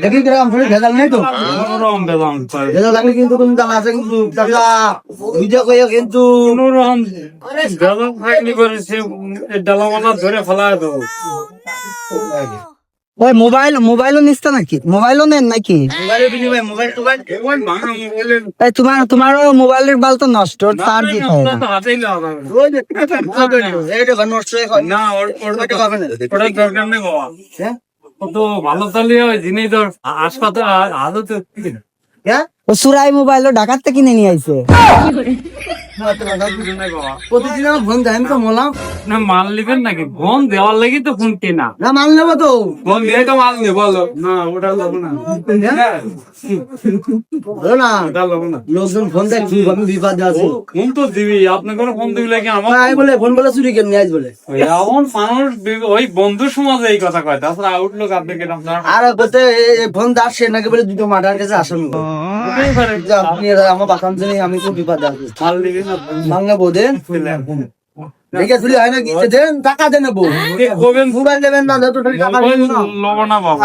দেখি কিরকম ভেজাল নেই তো ভেজাল লাগলে কিন্তু তুমি জানা আছে কিন্তু ভিডিও করে কিন্তু ধরে ফেলা দেবো। ওই মোবাইলও নিচ্ছে নাকি? মোবাইলও নেন নাকি? এই তোমারও মোবাইলের বাল তো নষ্ট, তার কি হয় না? না ওটা দরকার নেই বাবা। ও তো ভালো চালিয়ে জিনিস ধর হাসপাতাল আদত ও সুরাই মোবাইল ঢাকাতে কিনে নিয়ে আইছে। প্রতিদিন আমার ফোন দেয় আমি তো বললাম না মাল নিবেন নাকি? ফোন দেওয়ার লাগি তো ফোন কেনা। না মাল নেবো তো ফোন দিয়ে তো মাল নেই বলো না ওটা লোক না বলো না ওটা লোক না। লোকজন ফোন দেয় কি আমি বিপদে আছি ফোন তো দিবি আপনি কোনো ফোন দিবি লাগে আমার আমি বলে ফোন বলে চুরি কেন নিয়ে আস বলে এমন মানুষ ওই বন্ধু সমাজে এই কথা কয় তাছাড়া আউটলুক আপনি কেন আর বলতে ফোন আসছে নাকি বলে দুটো মাটার কাছে আসেন আপনি আমার বাসান জন্য আমি খুব বিপদে আছি মাল দিবি না বাংলা বোধেন দেখে চুরি হয় না দেন টাকা দেন নেবো মোবাইল দেবেন না তো টাকা লবো না বাবা